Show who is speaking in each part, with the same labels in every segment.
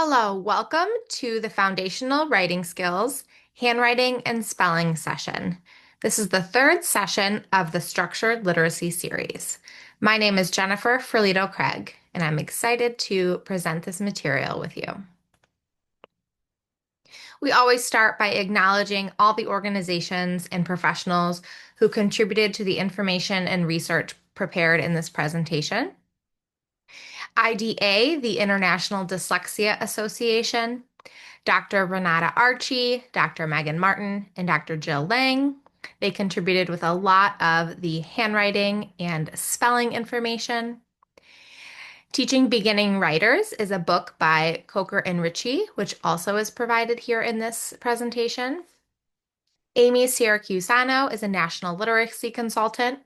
Speaker 1: Hello, welcome to the Foundational Writing Skills, Handwriting and Spelling session. This is the third session of the Structured Literacy series. My name is Jennifer Ferlito Craig, and I'm excited to present this material with you. We always start by acknowledging all the organizations and professionals who contributed to the information and research prepared in this presentation. IDA, the International Dyslexia Association, Dr. Renata Archie, Dr. Megan Martin, and Dr. Jill Lang. They contributed with a lot of the handwriting and spelling information. Teaching Beginning Writers is a book by Coker and Ritchie, which also is provided here in this presentation. Amy Syracusano is a national literacy consultant.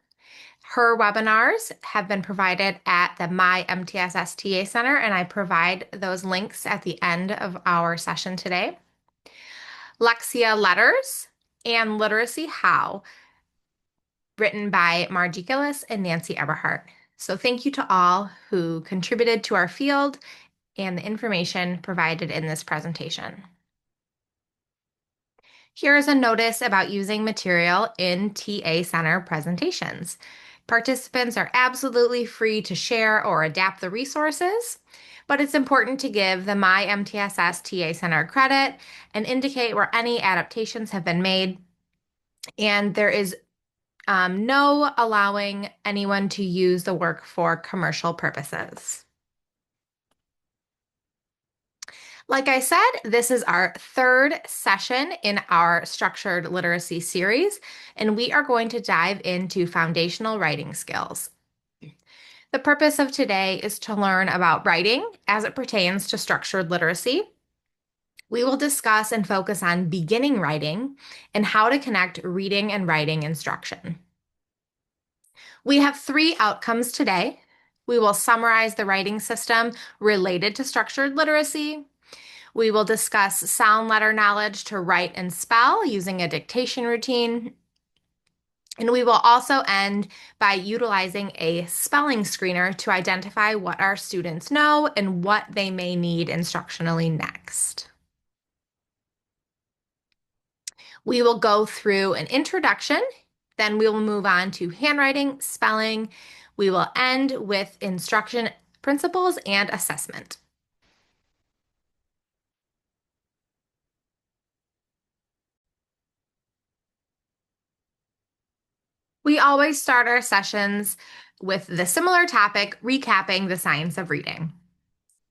Speaker 1: Her webinars have been provided at the MiMTSS TA Center, and I provide those links at the end of our session today. Lexia Letters and Literacy How, written by Margie Gillis and Nancy Eberhardt. So thank you to all who contributed to our field and the information provided in this presentation. Here is a notice about using material in TA Center presentations. Participants are absolutely free to share or adapt the resources, but it's important to give the MiMTSS TA Center credit and indicate where any adaptations have been made. And there is no allowing anyone to use the work for commercial purposes. Like I said, this is our third session in our structured literacy series, and we are going to dive into foundational writing skills. The purpose of today is to learn about writing as it pertains to structured literacy. We will discuss and focus on beginning writing and how to connect reading and writing instruction. We have three outcomes today. We will summarize the writing system related to structured literacy. We will discuss sound letter knowledge to write and spell using a dictation routine. And we will also end by utilizing a spelling screener to identify what our students know and what they may need instructionally next. We will go through an introduction, then we will move on to handwriting, spelling. We will end with instruction principles and assessment. We always start our sessions with the similar topic, recapping the science of reading.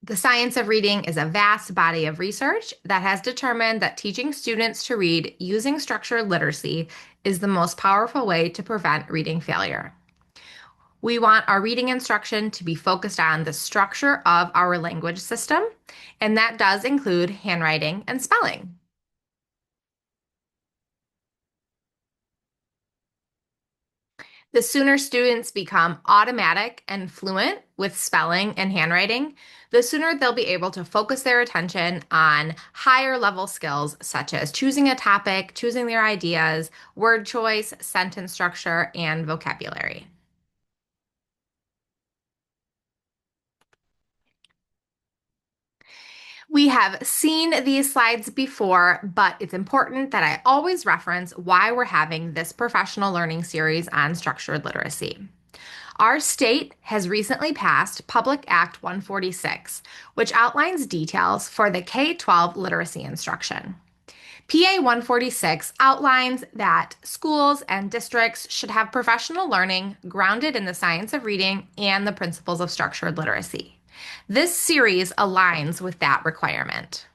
Speaker 1: The science of reading is a vast body of research that has determined that teaching students to read using structured literacy is the most powerful way to prevent reading failure. We want our reading instruction to be focused on the structure of our language system, and that does include handwriting and spelling. The sooner students become automatic and fluent with spelling and handwriting, the sooner they'll be able to focus their attention on higher level skills such as choosing a topic, choosing their ideas, word choice, sentence structure, and vocabulary. We have seen these slides before, but it's important that I always reference why we're having this professional learning series on structured literacy. Our state has recently passed Public Act 146, which outlines details for the K-12 literacy instruction. PA 146 outlines that schools and districts should have professional learning grounded in the science of reading and the principles of structured literacy. This series aligns with that requirement.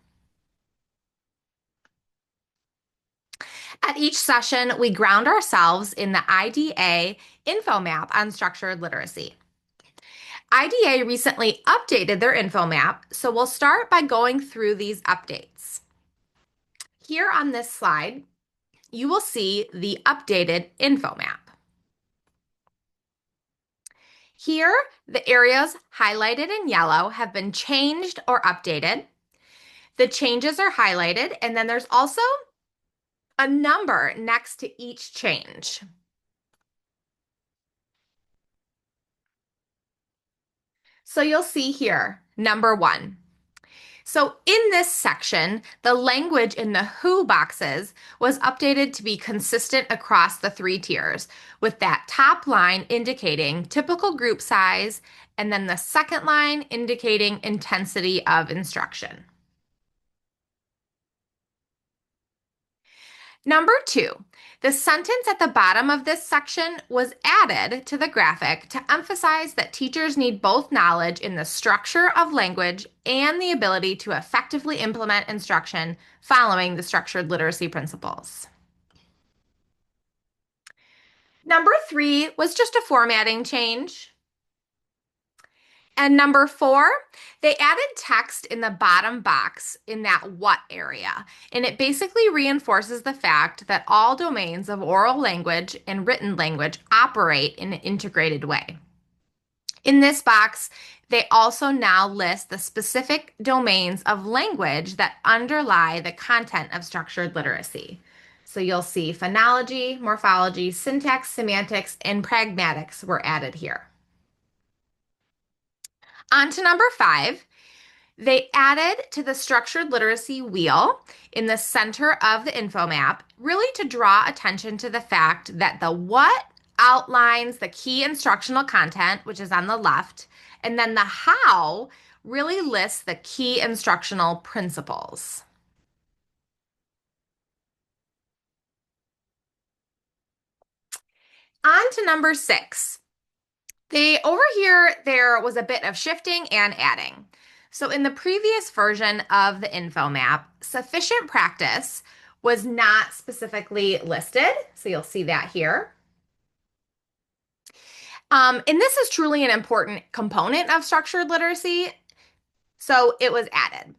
Speaker 1: At each session, we ground ourselves in the IDA info map on structured literacy. IDA recently updated their info map, so we'll start by going through these updates. Here on this slide, you will see the updated info map. Here, the areas highlighted in yellow have been changed or updated. The changes are highlighted, and then there's also a number next to each change. So you'll see here, number 1. So, in this section, the language in the who boxes was updated to be consistent across the three tiers, with that top line indicating typical group size, and then the second line indicating intensity of instruction. Number two, the sentence at the bottom of this section was added to the graphic to emphasize that teachers need both knowledge in the structure of language and the ability to effectively implement instruction following the structured literacy principles. Number three was just a formatting change. And number four, they added text in the bottom box in that what area. And it basically reinforces the fact that all domains of oral language and written language operate in an integrated way. In this box, they also now list the specific domains of language that underlie the content of structured literacy. So you'll see phonology, morphology, syntax, semantics, and pragmatics were added here. On to number five, they added to the structured literacy wheel in the center of the info map, really to draw attention to the fact that the what outlines the key instructional content, which is on the left, and then the how really lists the key instructional principles. On to number six. Over here, there was a bit of shifting and adding. So in the previous version of the info map, sufficient practice was not specifically listed. So you'll see that here. And this is truly an important component of structured literacy. So it was added.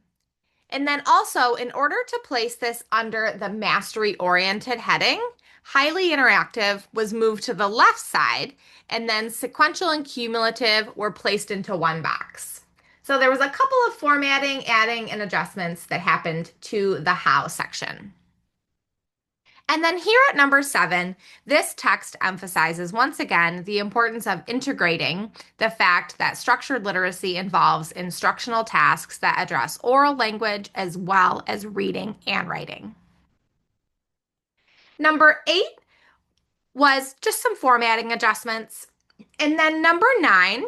Speaker 1: And then also, in order to place this under the mastery-oriented heading, highly interactive was moved to the left side, and then sequential and cumulative were placed into one box. So there was a couple of formatting, adding, and adjustments that happened to the how section. And then here at number 7, this text emphasizes once again the importance of integrating the fact that structured literacy involves instructional tasks that address oral language as well as reading and writing. Number 8 was just some formatting adjustments. And then number 9,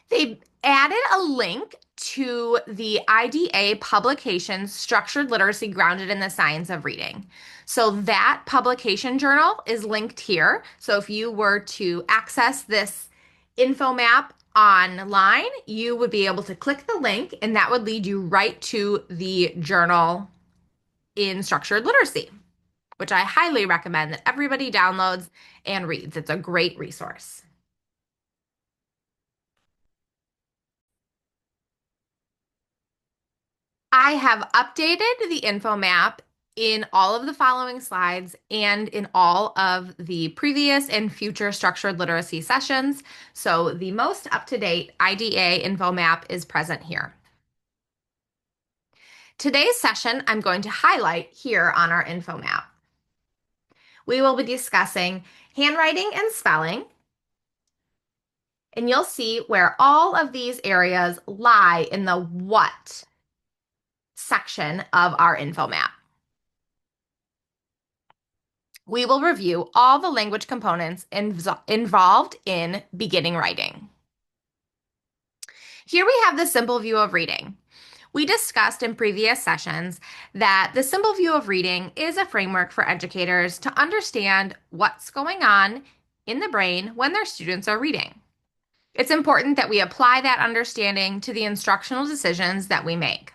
Speaker 1: they added a link to the IDA publication Structured Literacy Grounded in the Science of Reading. So that publication journal is linked here. So if you were to access this info map online, you would be able to click the link and that would lead you right to the journal in structured literacy, which I highly recommend that everybody downloads and reads. It's a great resource. I have updated the info map in all of the following slides and in all of the previous and future structured literacy sessions. So the most up-to-date IDA info map is present here. Today's session, I'm going to highlight here on our info map. We will be discussing handwriting and spelling, and you'll see where all of these areas lie in the what section of our info map. We will review all the language components involved in beginning writing. Here we have the simple view of reading. We discussed in previous sessions that the simple view of reading is a framework for educators to understand what's going on in the brain when their students are reading. It's important that we apply that understanding to the instructional decisions that we make.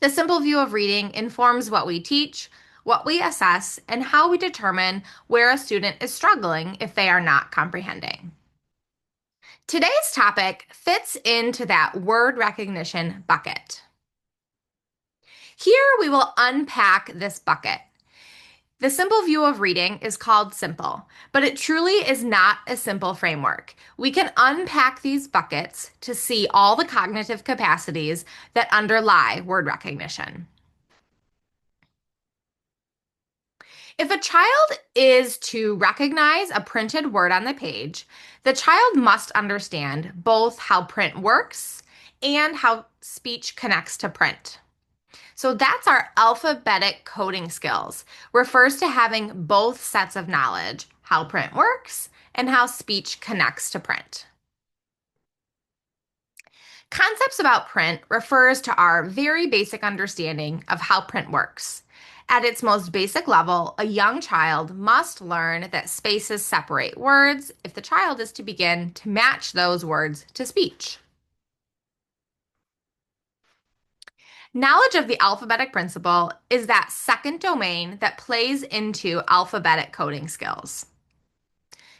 Speaker 1: The simple view of reading informs what we teach, what we assess, and how we determine where a student is struggling if they are not comprehending. Today's topic fits into that word recognition bucket. Here we will unpack this bucket. The simple view of reading is called simple, but it truly is not a simple framework. We can unpack these buckets to see all the cognitive capacities that underlie word recognition. If a child is to recognize a printed word on the page, the child must understand both how print works and how speech connects to print. So that's our alphabetic coding skills. Refers to having both sets of knowledge, how print works and how speech connects to print. Concepts about print refers to our very basic understanding of how print works. At its most basic level, a young child must learn that spaces separate words if the child is to begin to match those words to speech. Knowledge of the alphabetic principle is that second domain that plays into alphabetic coding skills.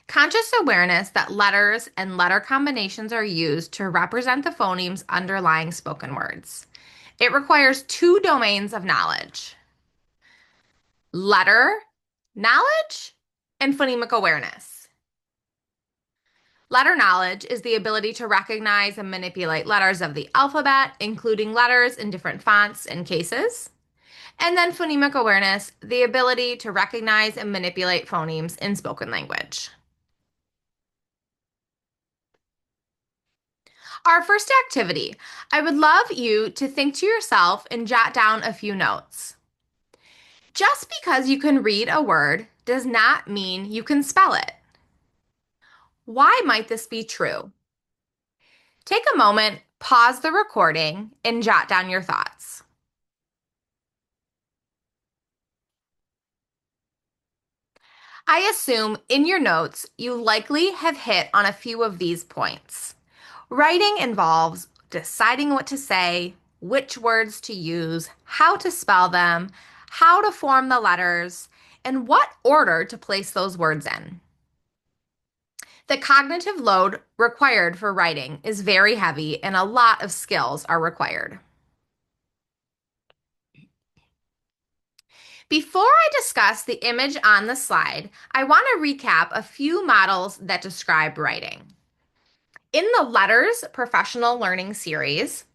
Speaker 1: Conscious awareness that letters and letter combinations are used to represent the phonemes underlying spoken words. It requires two domains of knowledge: letter knowledge and phonemic awareness. Letter knowledge is the ability to recognize and manipulate letters of the alphabet, including letters in different fonts and cases. And then phonemic awareness, the ability to recognize and manipulate phonemes in spoken language. Our first activity, I would love you to think to yourself and jot down a few notes. Just because you can read a word does not mean you can spell it. Why might this be true? Take a moment, pause the recording, and jot down your thoughts. I assume in your notes you likely have hit on a few of these points. Writing involves deciding what to say, which words to use, how to spell them, how to form the letters, and what order to place those words in. The cognitive load required for writing is very heavy, and a lot of skills are required. Before I discuss the image on the slide, I want to recap a few models that describe writing. In the Letters Professional Learning Series,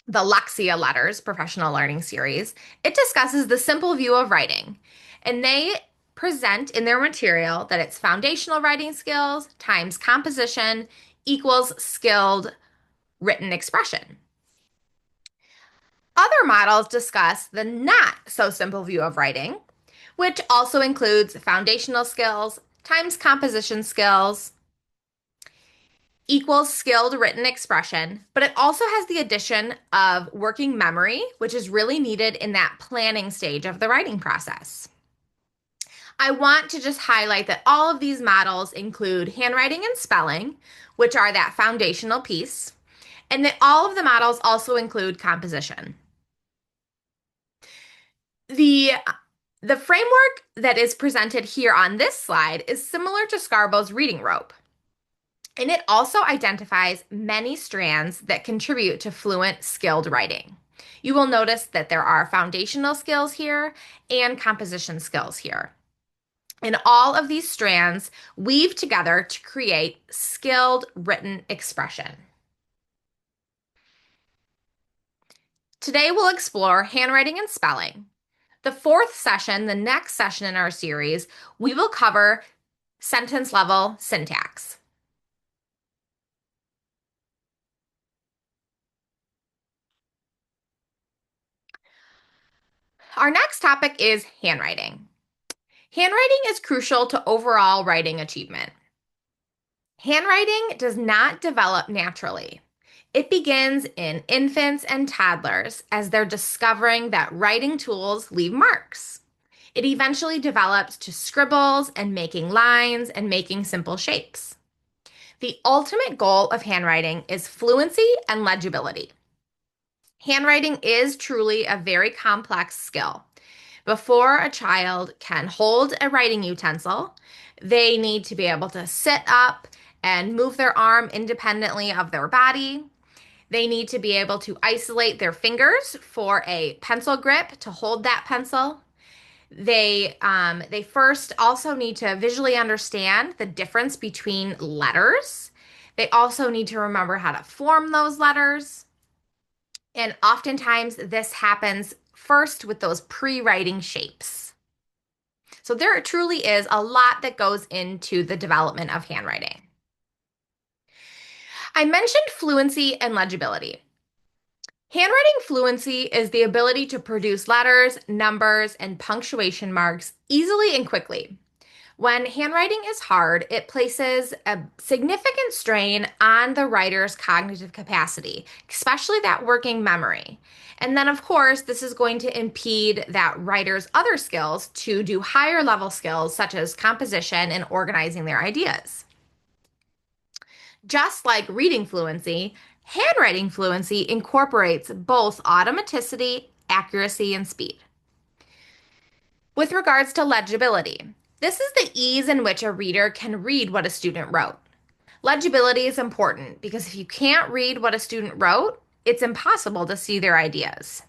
Speaker 1: the Lexia Letters Professional Learning Series, it discusses the simple view of writing, and they present in their material that it's foundational writing skills times composition equals skilled written expression. Other models discuss the not so simple view of writing, which also includes foundational skills times composition skills equals skilled written expression, but it also has the addition of working memory, which is really needed in that planning stage of the writing process. I want to just highlight that all of these models include handwriting and spelling, which are that foundational piece, and that all of the models also include composition. The framework that is presented here on this slide is similar to Scarbo's reading rope, and it also identifies many strands that contribute to fluent, skilled writing. You will notice that there are foundational skills here and composition skills here. And all of these strands weave together to create skilled written expression. Today we'll explore handwriting and spelling. The fourth session, the next session in our series, we will cover sentence level syntax. Our next topic is handwriting. Handwriting is crucial to overall writing achievement. Handwriting does not develop naturally. It begins in infants and toddlers as they're discovering that writing tools leave marks. It eventually develops to scribbles and making lines and making simple shapes. The ultimate goal of handwriting is fluency and legibility. Handwriting is truly a very complex skill. Before a child can hold a writing utensil, they need to be able to sit up and move their arm independently of their body. They need to be able to isolate their fingers for a pencil grip to hold that pencil. They first also need to visually understand the difference between letters. They also need to remember how to form those letters. And oftentimes this happens first with those pre-writing shapes. So there truly is a lot that goes into the development of handwriting. I mentioned fluency and legibility. Handwriting fluency is the ability to produce letters, numbers, and punctuation marks easily and quickly. When handwriting is hard, it places a significant strain on the writer's cognitive capacity, especially that working memory. And then, of course, this is going to impede that writer's other skills to do higher level skills such as composition and organizing their ideas. Just like reading fluency, handwriting fluency incorporates both automaticity, accuracy, and speed. With regards to legibility, this is the ease in which a reader can read what a student wrote. Legibility is important because if you can't read what a student wrote, it's impossible to see their ideas.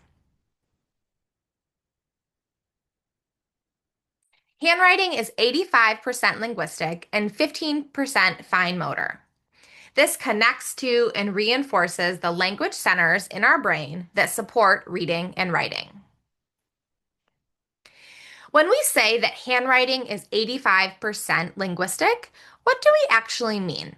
Speaker 1: Handwriting is 85% linguistic and 15% fine motor. This connects to and reinforces the language centers in our brain that support reading and writing. When we say that handwriting is 85% linguistic, what do we actually mean?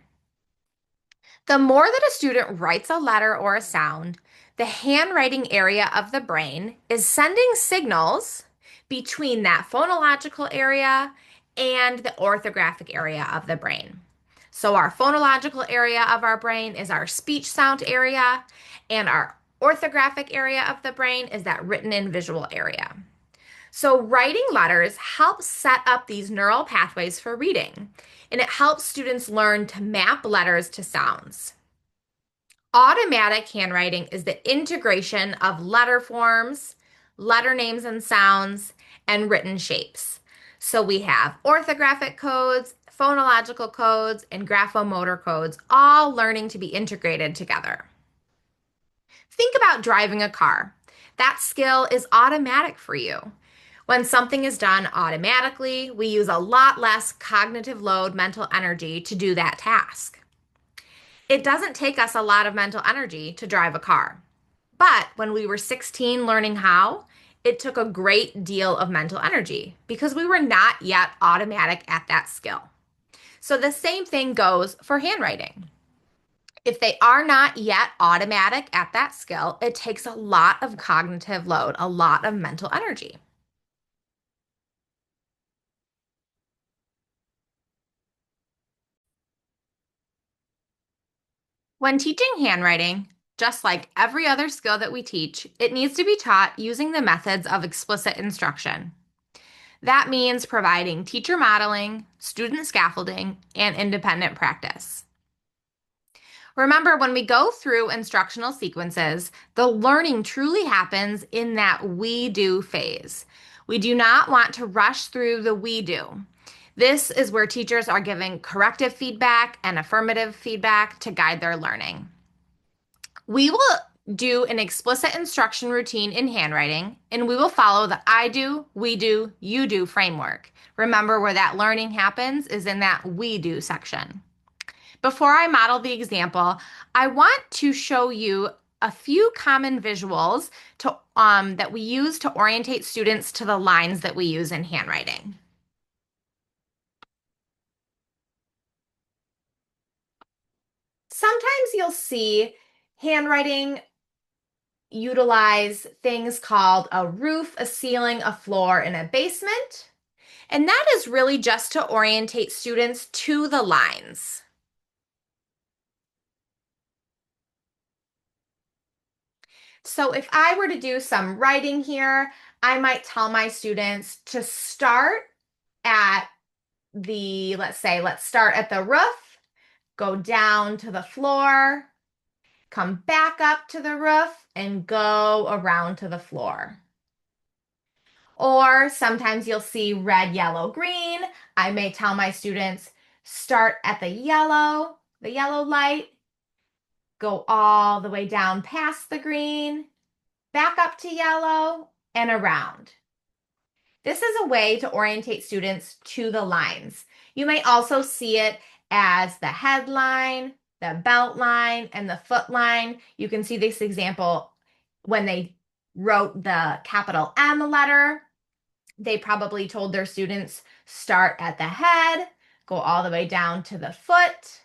Speaker 1: The more that a student writes a letter or a sound, the handwriting area of the brain is sending signals between that phonological area and the orthographic area of the brain. So, our phonological area of our brain is our speech sound area, and our orthographic area of the brain is that written and visual area. So, writing letters helps set up these neural pathways for reading, and it helps students learn to map letters to sounds. Automatic handwriting is the integration of letter forms, letter names and sounds, and written shapes. So, we have orthographic codes, phonological codes, and graphomotor codes all learning to be integrated together. Think about driving a car. That skill is automatic for you. When something is done automatically, we use a lot less cognitive load, mental energy to do that task. It doesn't take us a lot of mental energy to drive a car. But when we were 16 learning how, it took a great deal of mental energy because we were not yet automatic at that skill. So the same thing goes for handwriting. If they are not yet automatic at that skill, it takes a lot of cognitive load, a lot of mental energy. When teaching handwriting, just like every other skill that we teach, it needs to be taught using the methods of explicit instruction. That means providing teacher modeling, student scaffolding, and independent practice. Remember, when we go through instructional sequences, the learning truly happens in that we do phase. We do not want to rush through the we do. This is where teachers are giving corrective feedback and affirmative feedback to guide their learning. We will do an explicit instruction routine in handwriting, and we will follow the I do, we do, you do framework. Remember, where that learning happens is in that we do section. Before I model the example, I want to show you a few common visuals that we use to orientate students to the lines that we use in handwriting. Sometimes you'll see handwriting utilize things called a roof, a ceiling, a floor, and a basement. And that is really just to orientate students to the lines. So if I were to do some writing here, I might tell my students to start at let's start at the roof, go down to the floor, come back up to the roof, and go around to the floor. Or sometimes you'll see red, yellow, green. I may tell my students, start at the yellow light, go all the way down past the green, back up to yellow, and around. This is a way to orientate students to the lines. You may also see it as the headline, the belt line, and the foot line. You can see this example when they wrote the capital M letter. They probably told their students, start at the head, go all the way down to the foot.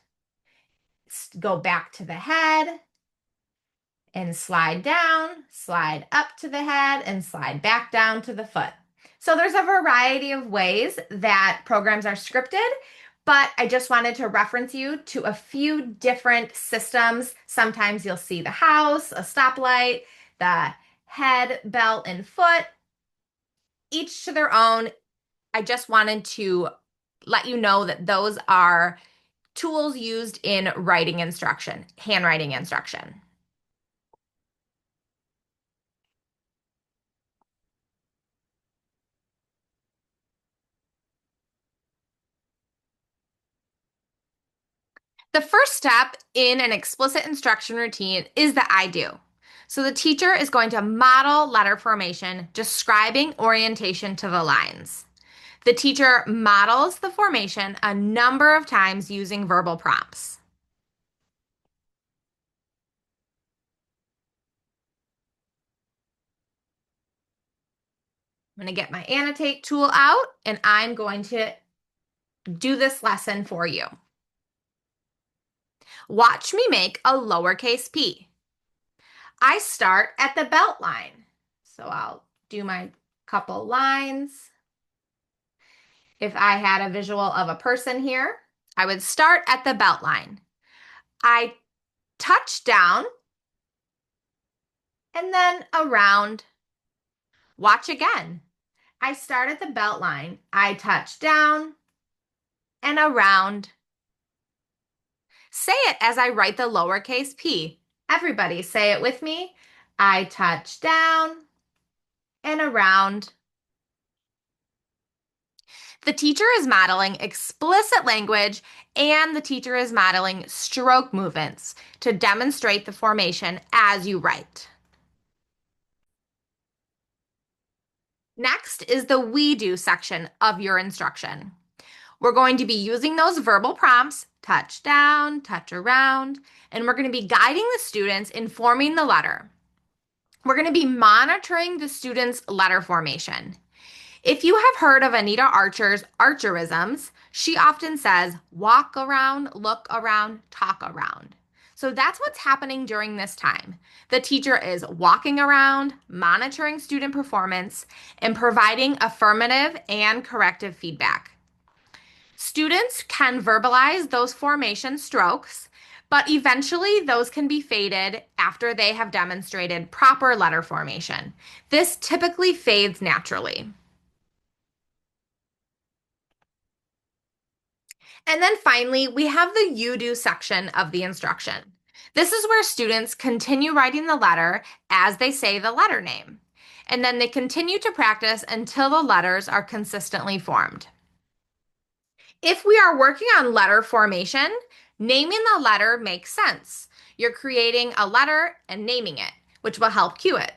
Speaker 1: go back to the head and slide down, slide up to the head, and slide back down to the foot. So there's a variety of ways that programs are scripted, but I just wanted to reference you to a few different systems. Sometimes you'll see the house, a stoplight, the head, belt, and foot, each to their own. I just wanted to let you know that those are tools used in writing instruction, handwriting instruction. The first step in an explicit instruction routine is the I do. So the teacher is going to model letter formation, describing orientation to the lines. The teacher models the formation a number of times using verbal prompts. I'm going to get my annotate tool out and I'm going to do this lesson for you. Watch me make a lowercase p. I start at the belt line. So I'll do my couple lines. If I had a visual of a person here, I would start at the belt line. I touch down and then around. Watch again. I start at the belt line. I touch down and around. Say it as I write the lowercase p. Everybody say it with me. I touch down and around. The teacher is modeling explicit language and the teacher is modeling stroke movements to demonstrate the formation as you write. Next is the we do section of your instruction. We're going to be using those verbal prompts, touch down, touch around, and we're going to be guiding the students in forming the letter. We're going to be monitoring the students' letter formation. If you have heard of Anita Archer's Archerisms, she often says, walk around, look around, talk around. So that's what's happening during this time. The teacher is walking around, monitoring student performance, and providing affirmative and corrective feedback. Students can verbalize those formation strokes, but eventually those can be faded after they have demonstrated proper letter formation. This typically fades naturally. And then finally, we have the you do section of the instruction. This is where students continue writing the letter as they say the letter name. And then they continue to practice until the letters are consistently formed. If we are working on letter formation, naming the letter makes sense. You're creating a letter and naming it, which will help cue it.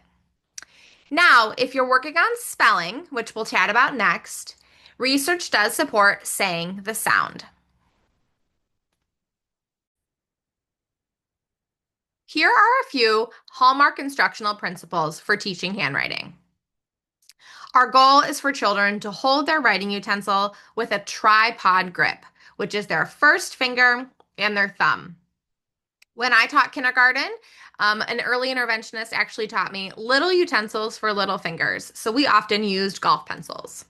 Speaker 1: Now, if you're working on spelling, which we'll chat about next, research does support saying the sound. Here are a few hallmark instructional principles for teaching handwriting. Our goal is for children to hold their writing utensil with a tripod grip, which is their first finger and their thumb. When I taught kindergarten, an early interventionist actually taught me little utensils for little fingers, so we often used golf pencils.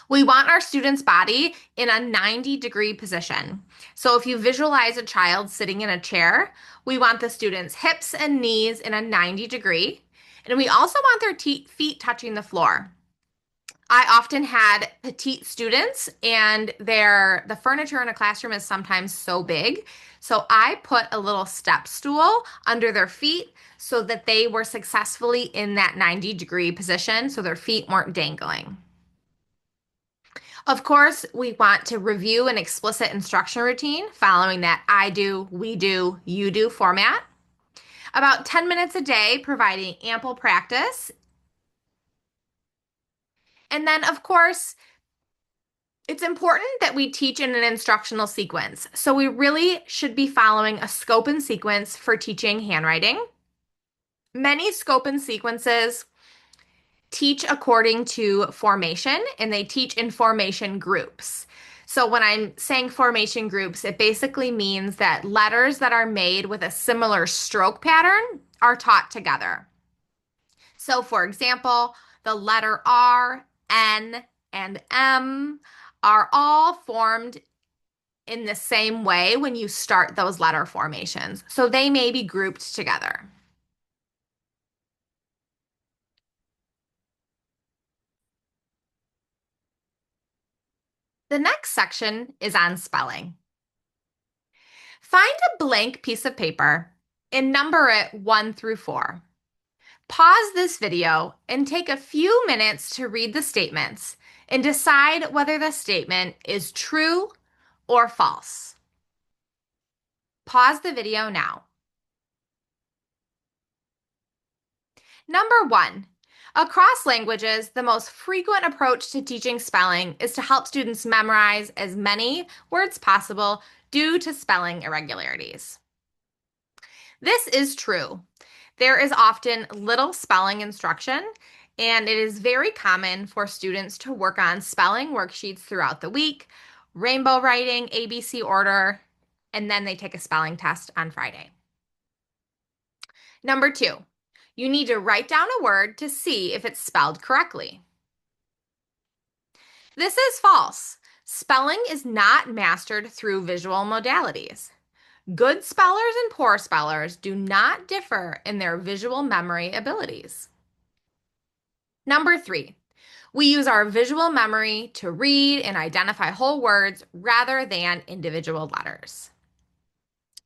Speaker 1: We want our student's body in a 90-degree position. So if you visualize a child sitting in a chair, we want the student's hips and knees in a 90-degree, and we also want their feet touching the floor. I often had petite students and the furniture in a classroom is sometimes so big. So I put a little step stool under their feet so that they were successfully in that 90-degree position so their feet weren't dangling. Of course, we want to review an explicit instruction routine following that I do, we do, you do format. About 10 minutes a day, providing ample practice. And then, of course, it's important that we teach in an instructional sequence. So we really should be following a scope and sequence for teaching handwriting. Many scope and sequences teach according to formation, and they teach in formation groups. So when I'm saying formation groups, it basically means that letters that are made with a similar stroke pattern are taught together. So for example, the letter R, N, and M are all formed in the same way when you start those letter formations. So they may be grouped together. The next section is on spelling. Find a blank piece of paper and number it 1 through 4. Pause this video and take a few minutes to read the statements and decide whether the statement is true or false. Pause the video now. Number 1. Across languages, the most frequent approach to teaching spelling is to help students memorize as many words possible due to spelling irregularities. This is true. There is often little spelling instruction, and it is very common for students to work on spelling worksheets throughout the week, rainbow writing, ABC order, and then they take a spelling test on Friday. Number 2, you need to write down a word to see if it's spelled correctly. This is false. Spelling is not mastered through visual modalities. Good spellers and poor spellers do not differ in their visual memory abilities. Number 3, we use our visual memory to read and identify whole words rather than individual letters.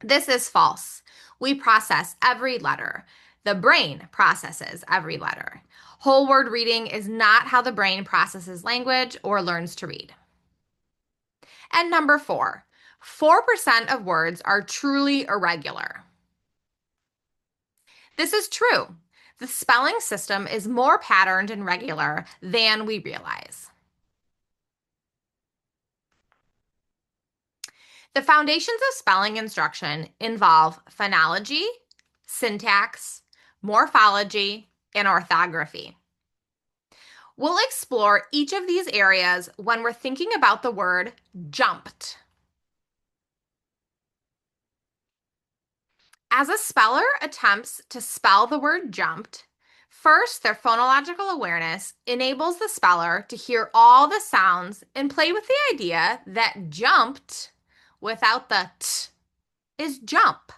Speaker 1: This is false. We process every letter. The brain processes every letter. Whole word reading is not how the brain processes language or learns to read. And number 4, 4% of words are truly irregular. This is true. The spelling system is more patterned and regular than we realize. The foundations of spelling instruction involve phonology, syntax, morphology, and orthography. We'll explore each of these areas when we're thinking about the word jumped. As a speller attempts to spell the word jumped, first, their phonological awareness enables the speller to hear all the sounds and play with the idea that jumped without the t is jump.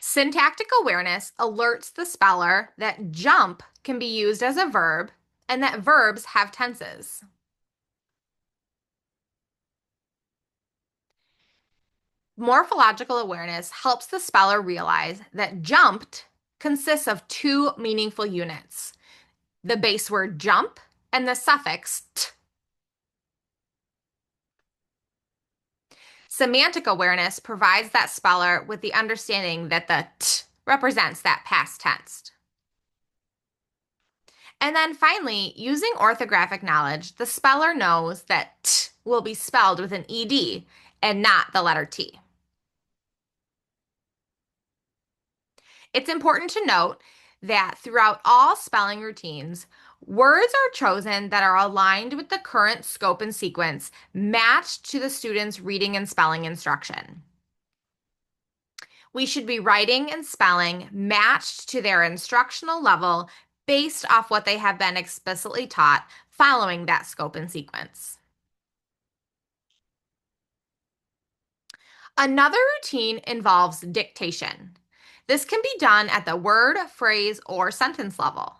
Speaker 1: Syntactic awareness alerts the speller that jump can be used as a verb and that verbs have tenses. Morphological awareness helps the speller realize that jumped consists of two meaningful units, the base word jump and the suffix t. Semantic awareness provides that speller with the understanding that the t represents that past tense. And then finally, using orthographic knowledge, the speller knows that t will be spelled with an ed and not the letter T. It's important to note that throughout all spelling routines, words are chosen that are aligned with the current scope and sequence matched to the student's reading and spelling instruction. We should be writing and spelling matched to their instructional level based off what they have been explicitly taught following that scope and sequence. Another routine involves dictation. This can be done at the word, phrase, or sentence level.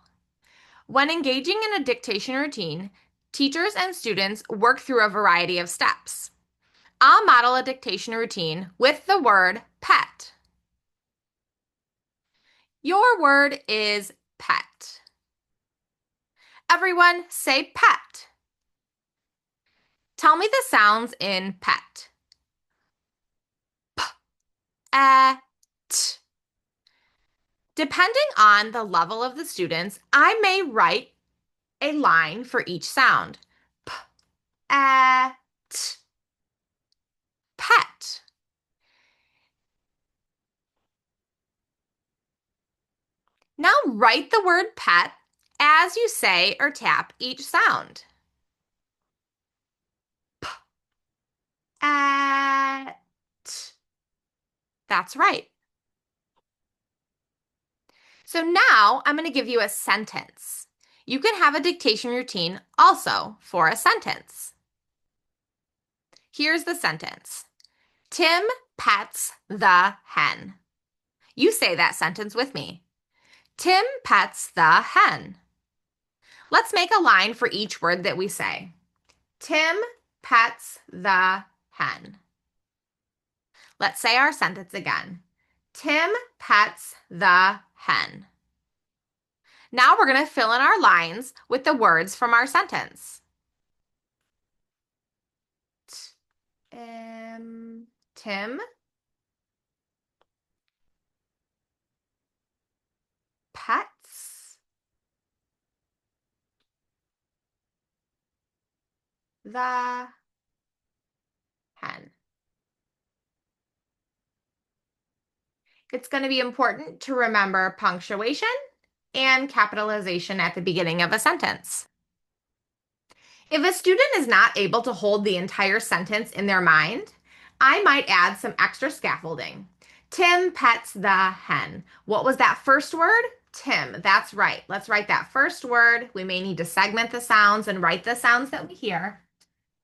Speaker 1: When engaging in a dictation routine, teachers and students work through a variety of steps. I'll model a dictation routine with the word pet. Your word is pet. Everyone say pet. Tell me the sounds in pet. P, t. Depending on the level of the students, I may write a line for each sound. P, t. Pet. Now write the word pet as you say or tap each sound. At. That's right. So now I'm going to give you a sentence. You can have a dictation routine also for a sentence. Here's the sentence. Tim pets the hen. You say that sentence with me. Tim pets the hen. Let's make a line for each word that we say. Tim pets the hen. Let's say our sentence again. Tim pets the hen. Now we're going to fill in our lines with the words from our sentence. Tim pets the hen. It's going to be important to remember punctuation and capitalization at the beginning of a sentence. If a student is not able to hold the entire sentence in their mind, I might add some extra scaffolding. Tim pets the hen. What was that first word? Tim. That's right. Let's write that first word. We may need to segment the sounds and write the sounds that we hear.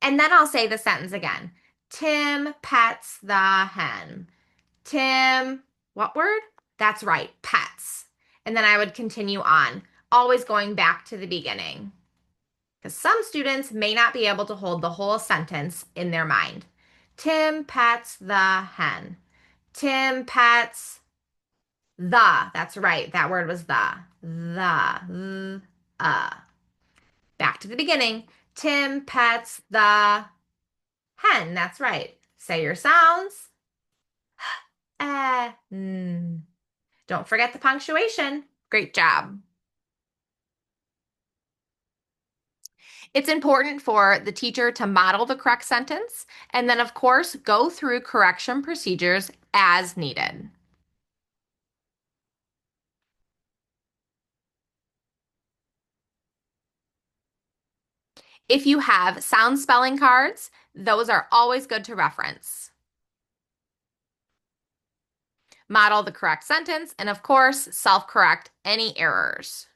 Speaker 1: And then I'll say the sentence again. Tim pets the hen. Tim, what word? That's right, pets. And then I would continue on, always going back to the beginning. Because some students may not be able to hold the whole sentence in their mind. Tim pets the hen. Tim pets the. That's right. That word was the. Back to the beginning. Tim pets the hen. That's right. Say your sounds. Don't forget the punctuation. Great job. It's important for the teacher to model the correct sentence and then, of course, go through correction procedures as needed. If you have sound spelling cards, those are always good to reference. Model the correct sentence and, of course, self-correct any errors.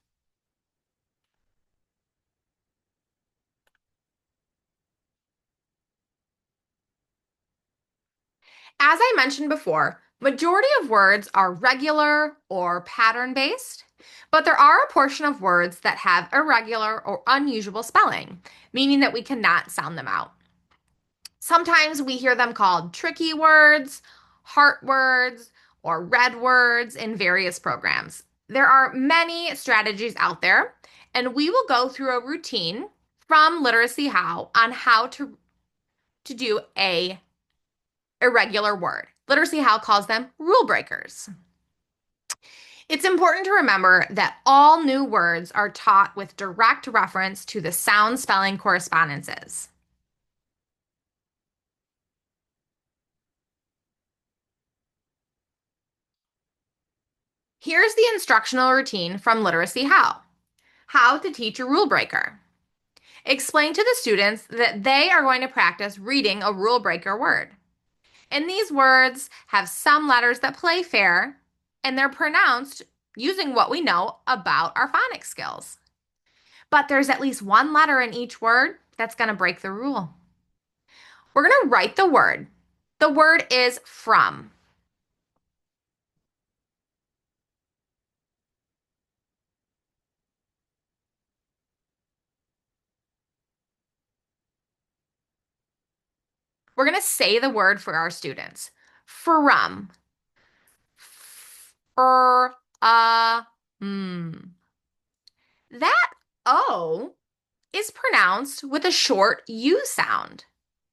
Speaker 1: As I mentioned before, majority of words are regular or pattern-based, but there are a portion of words that have irregular or unusual spelling, meaning that we cannot sound them out. Sometimes we hear them called tricky words, heart words, or red words in various programs. There are many strategies out there, and we will go through a routine from Literacy How on how to do a irregular word. Literacy How calls them rule breakers. It's important to remember that all new words are taught with direct reference to the sound spelling correspondences. Here's the instructional routine from Literacy How. How to teach a rule breaker. Explain to the students that they are going to practice reading a rule breaker word. And these words have some letters that play fair, and they're pronounced using what we know about our phonics skills. But there's at least one letter in each word that's going to break the rule. We're going to write the word. The word is from. We're going to say the word for our students. From. Er, That O is pronounced with a short U sound,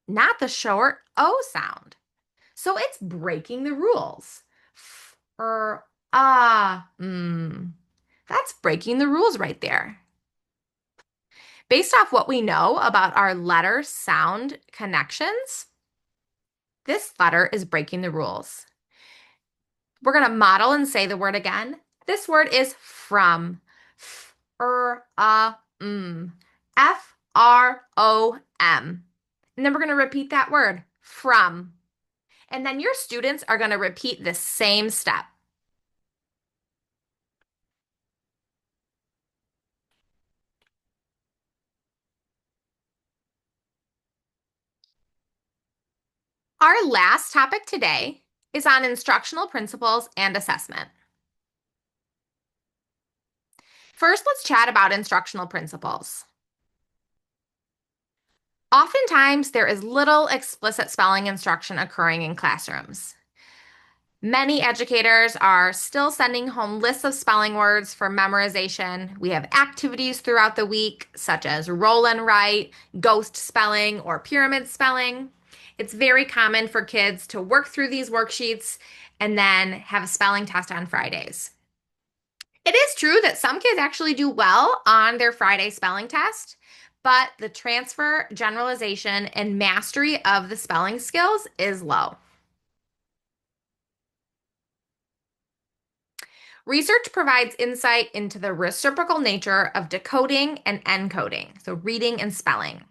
Speaker 1: not the short O sound. So it's breaking the rules. That's breaking the rules right there. Based off what we know about our letter sound connections, this letter is breaking the rules. We're going to model and say the word again. This word is from. F-R-O-M. F-R-O-M. And then we're going to repeat that word, from. And then your students are going to repeat the same step. Our last topic today is on instructional principles and assessment. First, let's chat about instructional principles. Oftentimes, there is little explicit spelling instruction occurring in classrooms. Many educators are still sending home lists of spelling words for memorization. We have activities throughout the week, such as roll and write, ghost spelling, or pyramid spelling. It's very common for kids to work through these worksheets and then have a spelling test on Fridays. It is true that some kids actually do well on their Friday spelling test, but the transfer, generalization, and mastery of the spelling skills is low. Research provides insight into the reciprocal nature of decoding and encoding, so reading and spelling.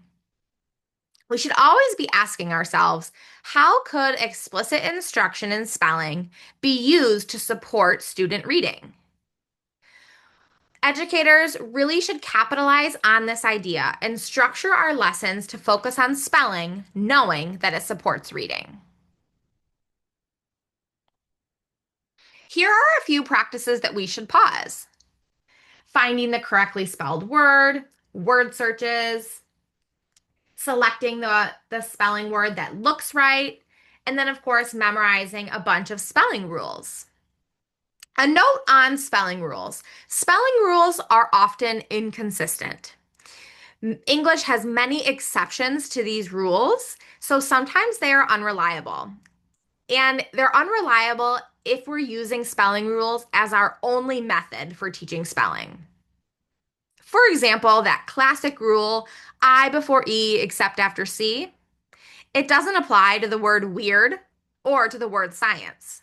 Speaker 1: We should always be asking ourselves, how could explicit instruction in spelling be used to support student reading? Educators really should capitalize on this idea and structure our lessons to focus on spelling, knowing that it supports reading. Here are a few practices that we should pause. Finding the correctly spelled word, word searches, selecting the spelling word that looks right, and then, of course, memorizing a bunch of spelling rules. A note on spelling rules. Spelling rules are often inconsistent. English has many exceptions to these rules, so sometimes they are unreliable. And they're unreliable if we're using spelling rules as our only method for teaching spelling. For example, that classic rule, I before E except after C, it doesn't apply to the word weird or to the word science.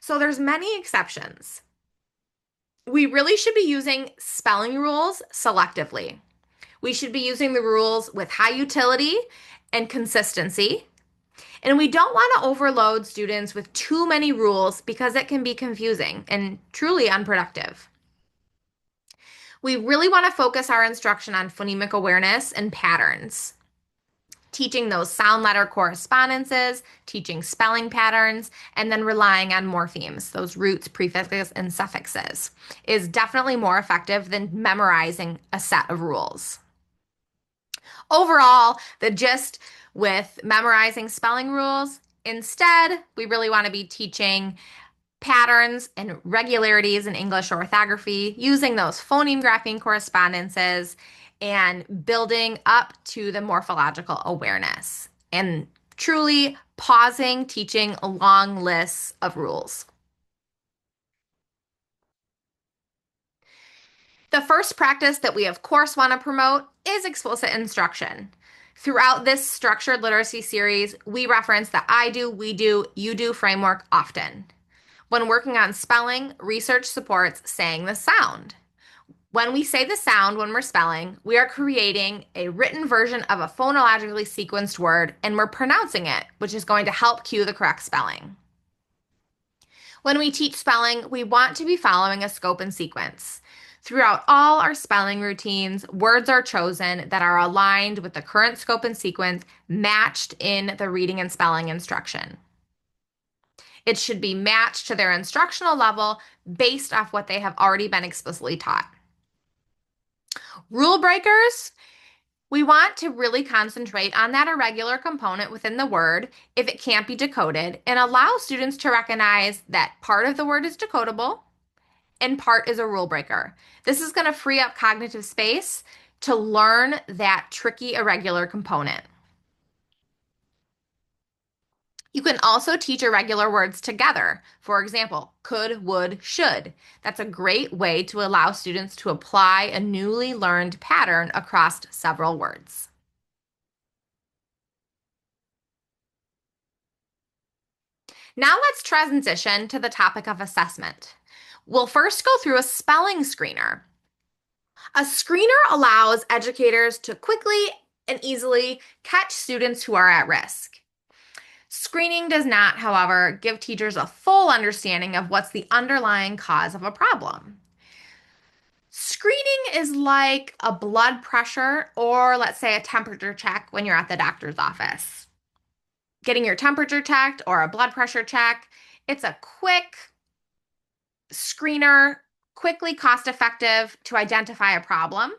Speaker 1: So there's many exceptions. We really should be using spelling rules selectively. We should be using the rules with high utility and consistency. And we don't want to overload students with too many rules because it can be confusing and truly unproductive. We really want to focus our instruction on phonemic awareness and patterns, teaching those sound letter correspondences, teaching spelling patterns, and then relying on morphemes, those roots, prefixes, and suffixes, is definitely more effective than memorizing a set of rules. Overall, the gist with memorizing spelling rules, instead, we really want to be teaching patterns and regularities in English orthography, using those phoneme grapheme correspondences, and building up to the morphological awareness, and truly pausing teaching long lists of rules. The first practice that we, of course, want to promote is explicit instruction. Throughout this structured literacy series, we reference the I do, we do, you do framework often. When working on spelling, research supports saying the sound. When we say the sound when we're spelling, we are creating a written version of a phonologically sequenced word and we're pronouncing it, which is going to help cue the correct spelling. When we teach spelling, we want to be following a scope and sequence. Throughout all our spelling routines, words are chosen that are aligned with the current scope and sequence matched in the reading and spelling instruction. It should be matched to their instructional level based off what they have already been explicitly taught. Rule breakers, we want to really concentrate on that irregular component within the word if it can't be decoded and allow students to recognize that part of the word is decodable and part is a rule breaker. This is going to free up cognitive space to learn that tricky irregular component. You can also teach irregular words together. For example, could, would, should. That's a great way to allow students to apply a newly learned pattern across several words. Now let's transition to the topic of assessment. We'll first go through a spelling screener. A screener allows educators to quickly and easily catch students who are at risk. Screening does not, however, give teachers a full understanding of what's the underlying cause of a problem. Screening is like a blood pressure or, let's say, a temperature check when you're at the doctor's office. Getting your temperature checked or a blood pressure check, it's a quick screener, quickly cost effective to identify a problem,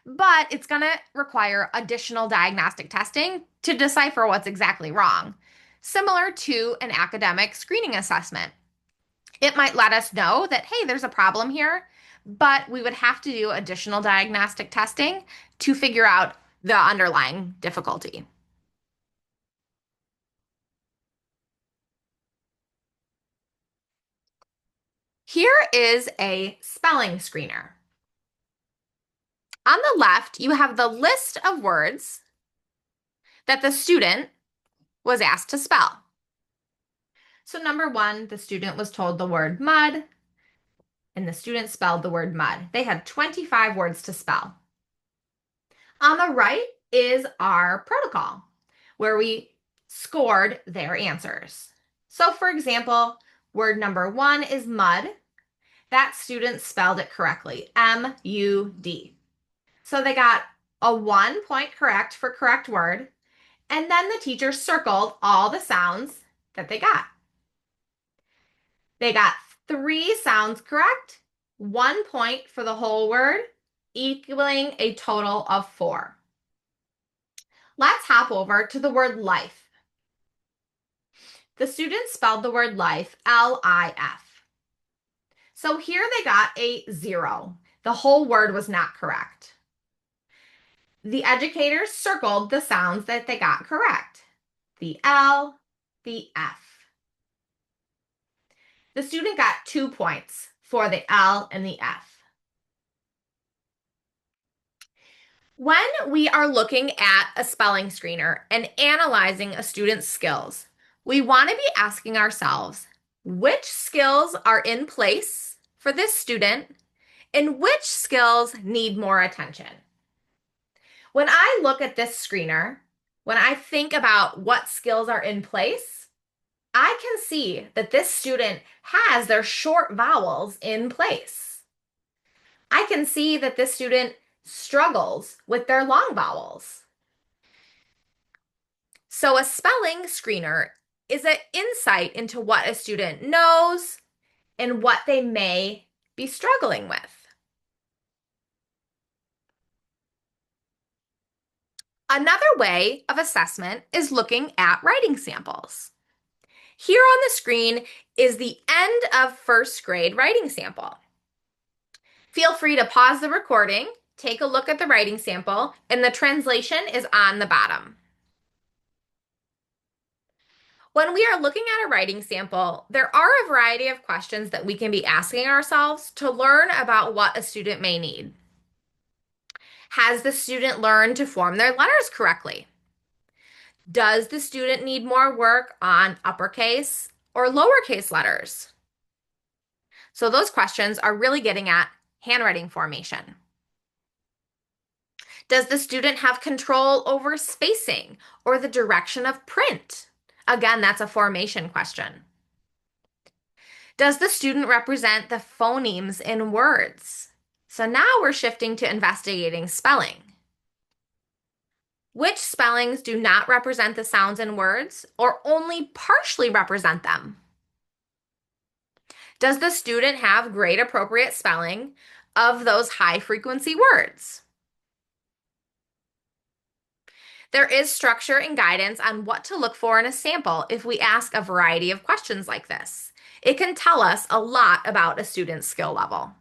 Speaker 1: but it's going to require additional diagnostic testing to decipher what's exactly wrong, similar to an academic screening assessment. It might let us know that, hey, there's a problem here, but we would have to do additional diagnostic testing to figure out the underlying difficulty. Here is a spelling screener. On the left, you have the list of words that the student was asked to spell. So number one, the student was told the word mud, and the student spelled the word mud. They had 25 words to spell. On the right is our protocol, where we scored their answers. So for example, word number one is mud. That student spelled it correctly, M-U-D. So they got a 1 point correct for correct word, and then the teacher circled all the sounds that they got. They got 3 sounds correct, 1 point for the whole word, equaling a total of 4. Let's hop over to the word life. The students spelled the word life, L-I-F. So here they got a 0. The whole word was not correct. The educators circled the sounds that they got correct. The L, the F. The student got 2 points for the L and the F. When we are looking at a spelling screener and analyzing a student's skills, we want to be asking ourselves, which skills are in place for this student and which skills need more attention? When I look at this screener, when I think about what skills are in place, I can see that this student has their short vowels in place. I can see that this student struggles with their long vowels. So a spelling screener is an insight into what a student knows and what they may be struggling with. Another way of assessment is looking at writing samples. Here on the screen is the end of first grade writing sample. Feel free to pause the recording, take a look at the writing sample, and the translation is on the bottom. When we are looking at a writing sample, there are a variety of questions that we can be asking ourselves to learn about what a student may need. Has the student learned to form their letters correctly? Does the student need more work on uppercase or lowercase letters? So those questions are really getting at handwriting formation. Does the student have control over spacing or the direction of print? Again, that's a formation question. Does the student represent the phonemes in words? So now we're shifting to investigating spelling. Which spellings do not represent the sounds in words or only partially represent them? Does the student have grade appropriate spelling of those high frequency words? There is structure and guidance on what to look for in a sample if we ask a variety of questions like this. It can tell us a lot about a student's skill level.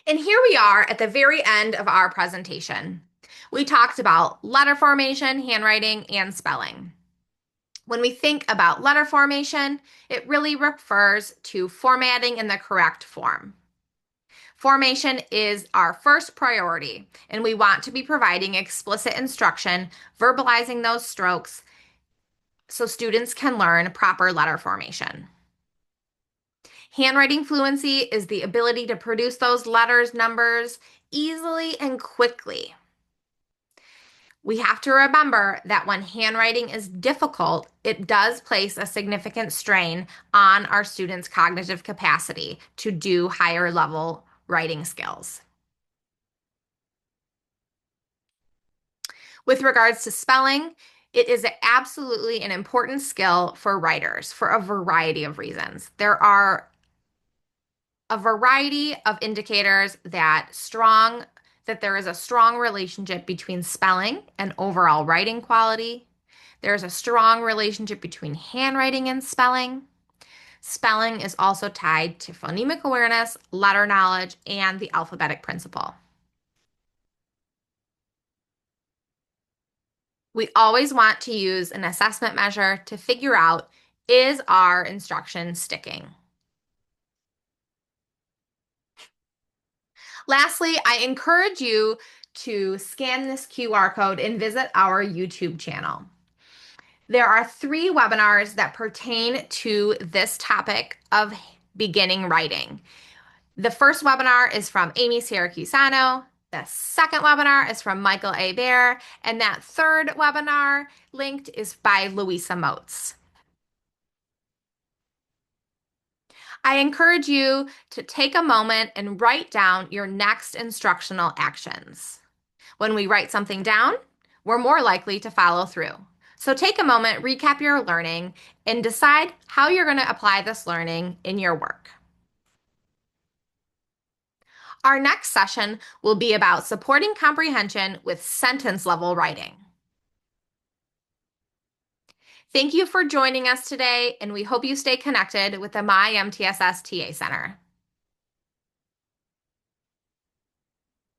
Speaker 1: And here we are at the very end of our presentation. We talked about letter formation, handwriting, and spelling. When we think about letter formation, it really refers to formatting in the correct form. Formation is our first priority, and we want to be providing explicit instruction, verbalizing those strokes, so students can learn proper letter formation. Handwriting fluency is the ability to produce those letters, numbers easily and quickly. We have to remember that when handwriting is difficult, it does place a significant strain on our students' cognitive capacity to do higher level writing skills. With regards to spelling, it is absolutely an important skill for writers for a variety of reasons. There are a variety of indicators that there is a strong relationship between spelling and overall writing quality. There's a strong relationship between handwriting and spelling. Spelling is also tied to phonemic awareness, letter knowledge, and the alphabetic principle. We always want to use an assessment measure to figure out, is our instruction sticking? Lastly, I encourage you to scan this QR code and visit our YouTube channel. There are 3 webinars that pertain to this topic of beginning writing. The first webinar is from Amy Siracusano. The second webinar is from Michael A. Bear. And that third webinar linked is by Louisa Moats. I encourage you to take a moment and write down your next instructional actions. When we write something down, we're more likely to follow through. So take a moment, recap your learning, and decide how you're going to apply this learning in your work. Our next session will be about supporting comprehension with sentence level writing. Thank you for joining us today, and we hope you stay connected with the MiMTSS TA Center.